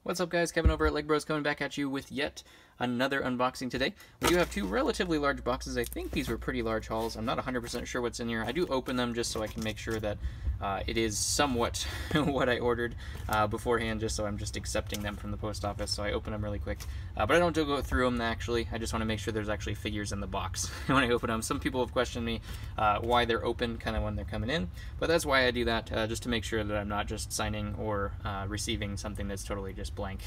What's up guys, Kevin over at LEGbrOs coming back at you with yet another unboxing today. We do have two relatively large boxes. I think these were pretty large hauls. I'm not 100% sure what's in here. I do open them just so I can make sure that it is somewhat what I ordered beforehand, just so I'm just accepting them from the post office. So I open them really quick. But I don't go through them actually. I just want to make sure there's actually figures in the box when I open them. Some people have questioned me why they're open kind of when they're coming in. But that's why I do that, just to make sure that I'm not just signing or receiving something that's totally just blank.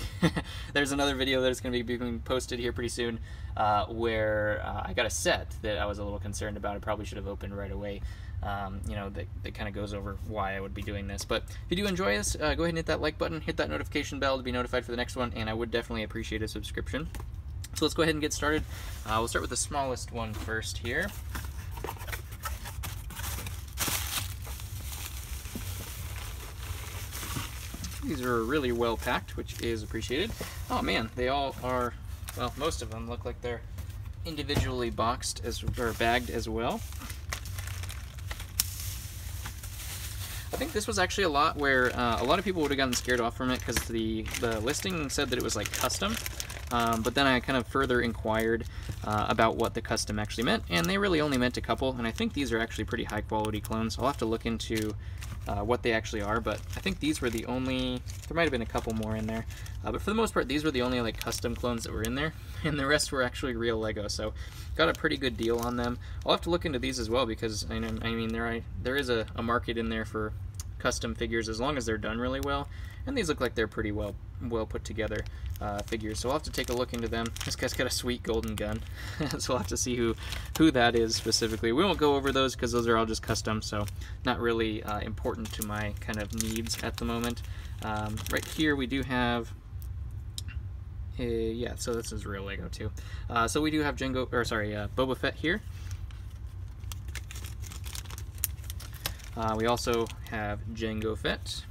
There's another video that's going to be being posted here pretty soon where I got a set that I was a little concerned about. I probably should have opened right away. You know, that kind of goes over why I would be doing this. But if you do enjoy this, go ahead and hit that like button, hit that notification bell to be notified for the next one, and I would definitely appreciate a subscription. So let's go ahead and get started. We'll start with the smallest one first here. These are really well packed, which is appreciated. Oh man, they all are, well, most of them look like they're individually boxed or bagged as well. I think this was actually a lot where a lot of people would have gotten scared off from it because the listing said that it was like custom, but then I kind of further inquired about what the custom actually meant, and they really only meant a couple, and I think these are actually pretty high quality clones. I'll have to look into what they actually are, but I think these were the only, there might have been a couple more in there, but for the most part these were the only like custom clones that were in there, and the rest were actually real Lego, so got a pretty good deal on them. I'll have to look into these as well, because I mean there is a market in there for custom figures as long as they're done really well, and these look like they're pretty well put together figures, so I'll have to take a look into them. This guy's got a sweet golden gun, so we'll have to see who that is specifically. We won't go over those because those are all just custom, so not really important to my kind of needs at the moment. Right here we do have yeah, so this is real Lego too. So we do have Boba Fett here. We also have Jango Fett.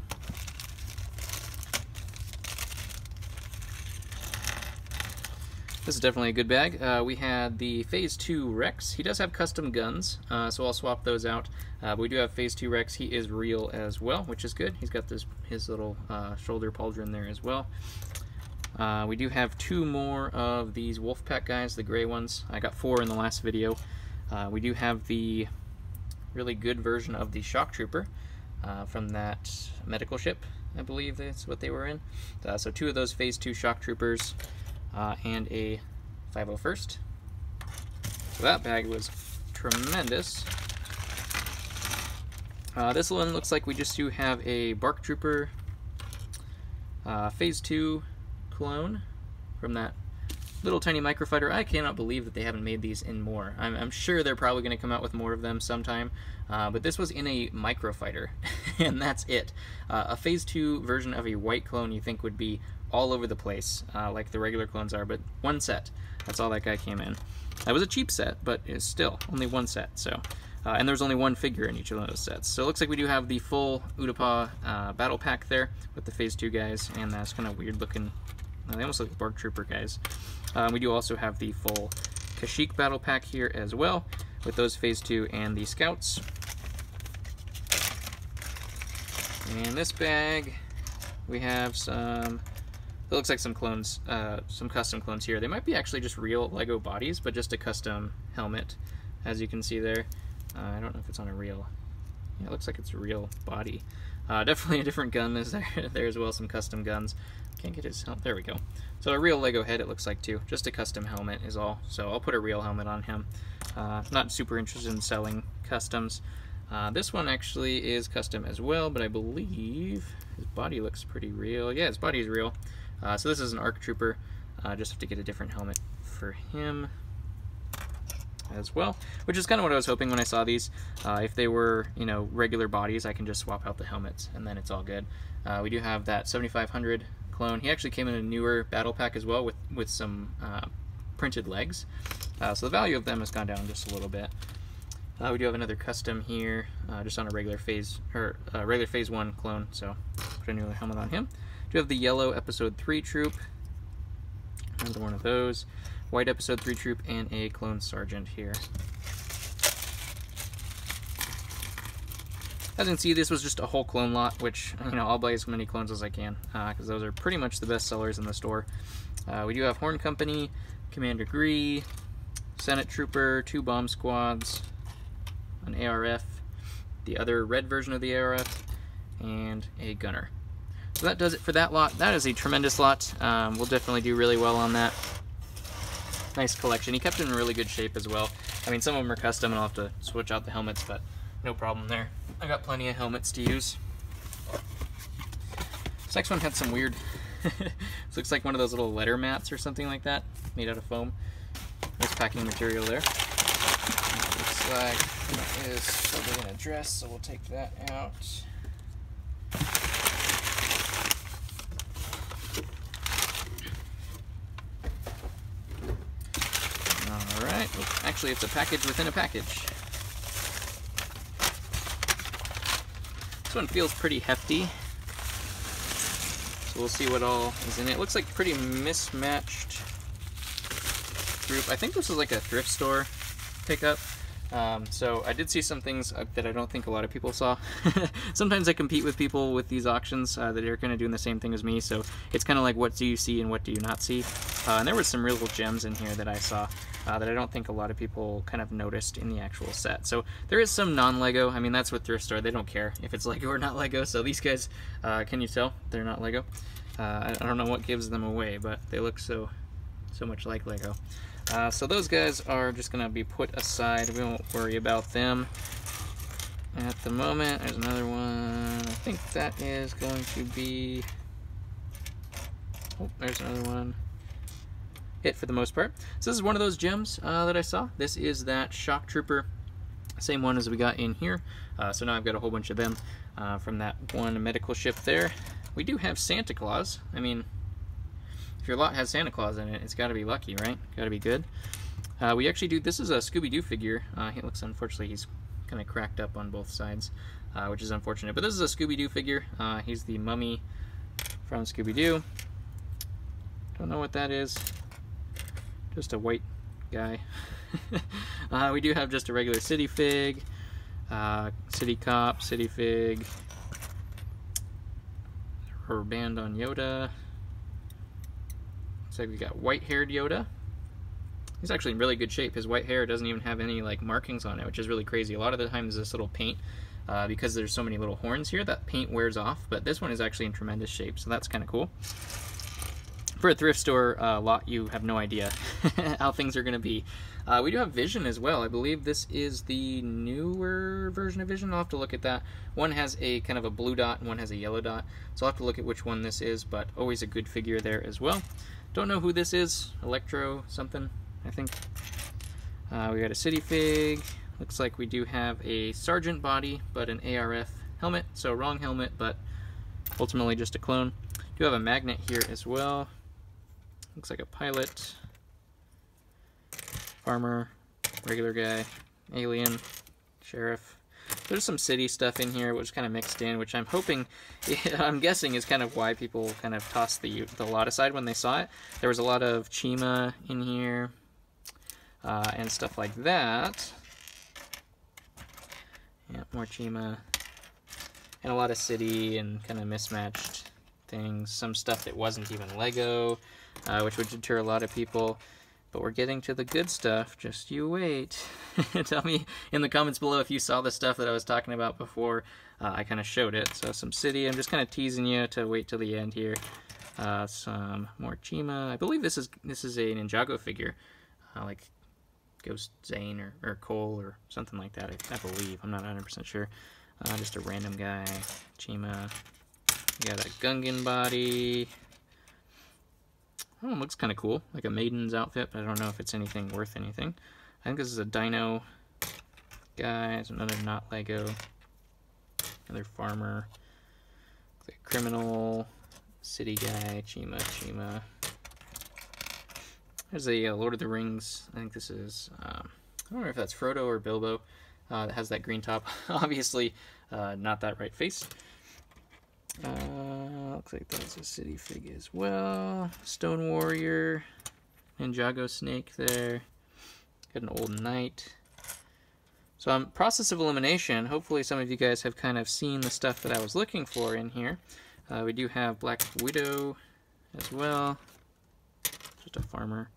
This is definitely a good bag. We had the Phase 2 Rex. He does have custom guns, so I'll swap those out. But we do have Phase 2 Rex. He is real as well, which is good. He's got his little shoulder pauldron there as well. We do have two more of these Wolfpack guys, the gray ones. I got 4 in the last video. We do have the really good version of the Shock Trooper from that medical ship, I believe that's what they were in. So 2 of those Phase 2 Shock Troopers and a 501st. So that bag was tremendous. This one looks like we just do have a Bark Trooper Phase 2 clone from that little tiny microfighter. I cannot believe that they haven't made these in more. I'm sure they're probably going to come out with more of them sometime, but this was in a microfighter, and that's it. A Phase 2 version of a white clone you think would be all over the place, like the regular clones are, but one set. That's all that guy came in. That was a cheap set, but it's still only one set, so. And there's only one figure in each of those sets. So it looks like we do have the full Utapau battle pack there with the Phase 2 guys, and that's kind of weird looking. They almost look like Bark Trooper guys. We do also have the full Kashyyyk battle pack here as well, with those Phase 2 and the Scouts. And this bag, we have some, it looks like some clones, some custom clones here. They might be actually just real Lego bodies, but just a custom helmet, as you can see there. I don't know if it's on a real, yeah, it looks like it's a real body. Definitely a different gun is there as well, some custom guns. Can't get his helmet. There we go. So a real Lego head, it looks like too. Just a custom helmet is all. So I'll put a real helmet on him. Not super interested in selling customs. This one actually is custom as well, but I believe his body looks pretty real. Yeah, his body is real. So this is an ARC Trooper. Just have to get a different helmet for him as well, which is kind of what I was hoping when I saw these. If they were, you know, regular bodies, I can just swap out the helmets and then it's all good. We do have that 7500 clone. He actually came in a newer battle pack as well with some printed legs. So the value of them has gone down just a little bit. We do have another custom here, just on a regular Phase 1 clone. So put a new helmet on him. We do have the yellow Episode 3 troop. Another one of those. White Episode 3 troop and a clone sergeant here. As you can see, this was just a whole clone lot, which, you know, I'll buy as many clones as I can, because those are pretty much the best sellers in the store. We do have Horn Company, Commander Gree, Senate Trooper, 2 bomb squads, an ARF, the other red version of the ARF, and a gunner. So that does it for that lot. That is a tremendous lot. We'll definitely do really well on that. Nice collection. He kept it in really good shape as well. I mean, some of them are custom, and I'll have to switch out the helmets, but no problem there. I got plenty of helmets to use. This next one had some weird, this looks like one of those little letter mats or something like that, made out of foam. Nice packing material there. Looks like that is probably an address, so we'll take that out. Alright, actually it's a package within a package. This one feels pretty hefty, so we'll see what all is in it. It looks like pretty mismatched group. I think this is like a thrift store pickup. So I did see some things that I don't think a lot of people saw. Sometimes I compete with people with these auctions that are kind of doing the same thing as me, so it's kind of like what do you see and what do you not see. And there were some real gems in here that I saw that I don't think a lot of people kind of noticed in the actual set. So there is some non-Lego. I mean, that's what thrift store, they don't care if it's Lego or not Lego. So these guys, can you tell they're not Lego? I don't know what gives them away, but they look so much like Lego. So those guys are just going to be put aside. We won't worry about them at the moment. There's another one. I think that is going to be... Oh, there's another one. It for the most part. So this is one of those gems that I saw. This is that Shock Trooper. Same one as we got in here. So now I've got a whole bunch of them from that one medical ship there. We do have Santa Claus. I mean, if your lot has Santa Claus in it, it's got to be lucky, right? Got to be good. We actually do, this is a Scooby-Doo figure. He looks, unfortunately, he's kind of cracked up on both sides, which is unfortunate. But this is a Scooby-Doo figure. He's the mummy from Scooby-Doo. Don't know what that is. Just a white guy. We do have just a regular City Fig, City Cop, City Fig, rubber band on Yoda. Looks like we got white-haired Yoda. He's actually in really good shape. His white hair doesn't even have any like markings on it, which is really crazy. A lot of the times this little paint, because there's so many little horns here, that paint wears off, but this one is actually in tremendous shape, so that's kind of cool. For a thrift store lot, you have no idea how things are going to be. We do have Vision as well. I believe this is the newer version of Vision. I'll have to look at that. One has a kind of a blue dot and one has a yellow dot. So I'll have to look at which one this is, but always a good figure there as well. Don't know who this is. Electro something, I think. We got a City Fig. Looks like we do have a Sergeant body, but an ARF helmet. So wrong helmet, but ultimately just a clone. Do have a magnet here as well. Looks like a pilot, farmer, regular guy, alien, sheriff. There's some city stuff in here which is kind of mixed in, which I'm hoping, I'm guessing is kind of why people kind of tossed the lot aside when they saw it. There was a lot of Chima in here and stuff like that. Yeah, more Chima. And a lot of city and kind of mismatched things. Some stuff that wasn't even Lego. Which would deter a lot of people, but we're getting to the good stuff. Just you wait. Tell me in the comments below if you saw the stuff that I was talking about before I kind of showed it. So some city, I'm just kind of teasing you to wait till the end here. Some more Chima. I believe this is a Ninjago figure, like Ghost Zane or Cole or something like that. I believe. I'm not 100% sure. Just a random guy. Chima. We got a Gungan body. Oh, it looks kind of cool, like a maiden's outfit, but I don't know if it's anything worth anything. I think this is a dino guy. There's another not Lego. Another farmer. Looks like a criminal. City guy. Chima. There's a Lord of the Rings. I think this is, I don't know if that's Frodo or Bilbo that has that green top. Obviously, not that right face. Looks like that's a City Fig as well. Stone Warrior. Ninjago Snake there. Got an old knight. So process of elimination, hopefully some of you guys have kind of seen the stuff that I was looking for in here. We do have Black Widow as well, just a farmer,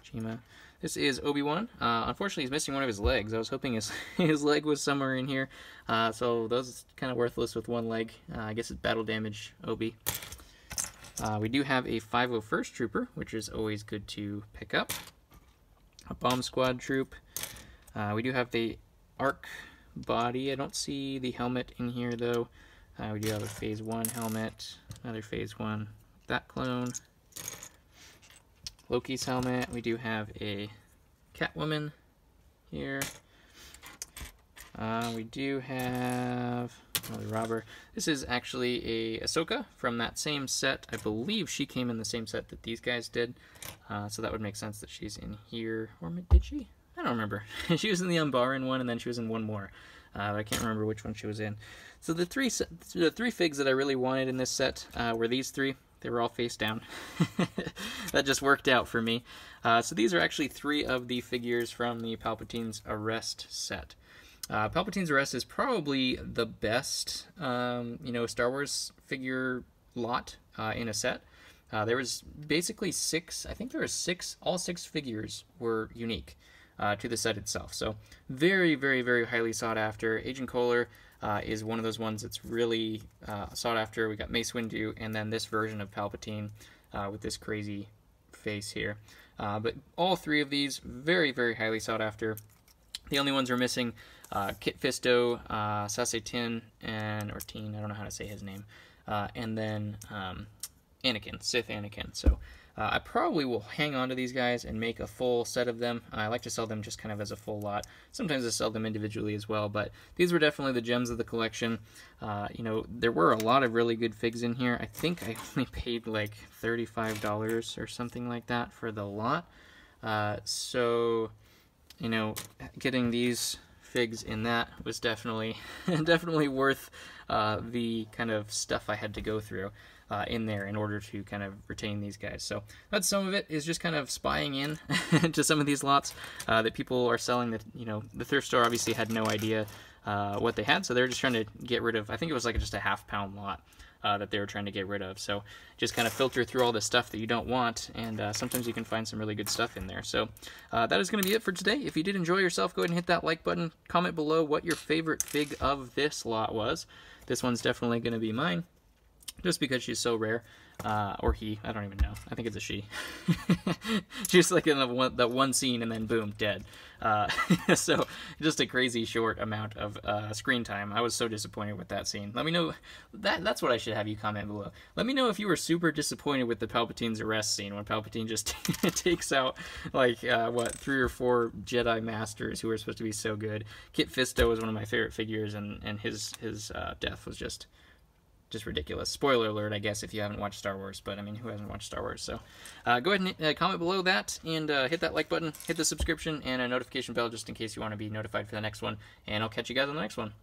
Jima. This is Obi-Wan. Unfortunately, he's missing one of his legs. I was hoping his leg was somewhere in here. So those are kind of worthless with one leg. I guess it's battle damage Obi. We do have a 501st Trooper, which is always good to pick up. A Bomb Squad troop. We do have the Arc body. I don't see the helmet in here, though. We do have a Phase 1 helmet. Another Phase 1. That clone. Loki's helmet. We do have a Catwoman here. We do have another robber. This is actually a Ahsoka from that same set. I believe she came in the same set that these guys did. So that would make sense that she's in here. Or did she? I don't remember. She was in the Umbaran one, and then she was in one more. I can't remember which one she was in. So the three figs that I really wanted in this set were these three. They were all face down. That just worked out for me. So these are actually 3 of the figures from the Palpatine's Arrest set. Palpatine's Arrest is probably the best, Star Wars figure lot in a set. There was basically 6. I think there were 6. All 6 figures were unique to the set itself. So very, very, very highly sought after. Agent Kohler is one of those ones that's really sought after. We got Mace Windu, and then this version of Palpatine with this crazy face here. But all 3 of these, very, very highly sought after. The only ones we're missing, Kit Fisto, Saesee Tiin, or Teen, I don't know how to say his name, and then Anakin, Sith Anakin. So I probably will hang on to these guys and make a full set of them. I like to sell them just kind of as a full lot. Sometimes I sell them individually as well, but these were definitely the gems of the collection. There were a lot of really good figs in here. I think I only paid like $35 or something like that for the lot. So, getting these figs in that was definitely worth the kind of stuff I had to go through in there in order to kind of retain these guys. So that's some of it, is just kind of spying in to some of these lots that people are selling that, the thrift store obviously had no idea what they had, so they're just trying to get rid of. I think it was like just a half-pound lot that they were trying to get rid of. So just kind of filter through all the stuff that you don't want, and sometimes you can find some really good stuff in there. So that is going to be it for today. If you did enjoy yourself, go ahead and hit that like button. Comment below what your favorite fig of this lot was. This one's definitely going to be mine, just because she's so rare. Or he, I don't even know. I think it's a she. She's like in that one scene and then boom, dead. So just a crazy short amount of screen time. I was so disappointed with that scene. Let me know. That's what I should have you comment below. Let me know if you were super disappointed with the Palpatine's arrest scene, when Palpatine just takes out like 3 or 4 Jedi Masters who were supposed to be so good. Kit Fisto was one of my favorite figures, and his death was just ridiculous. Spoiler alert, I guess, if you haven't watched Star Wars, but I mean, who hasn't watched Star Wars? So go ahead and comment below that, and hit that like button, hit the subscription, and a notification bell just in case you want to be notified for the next one, and I'll catch you guys on the next one.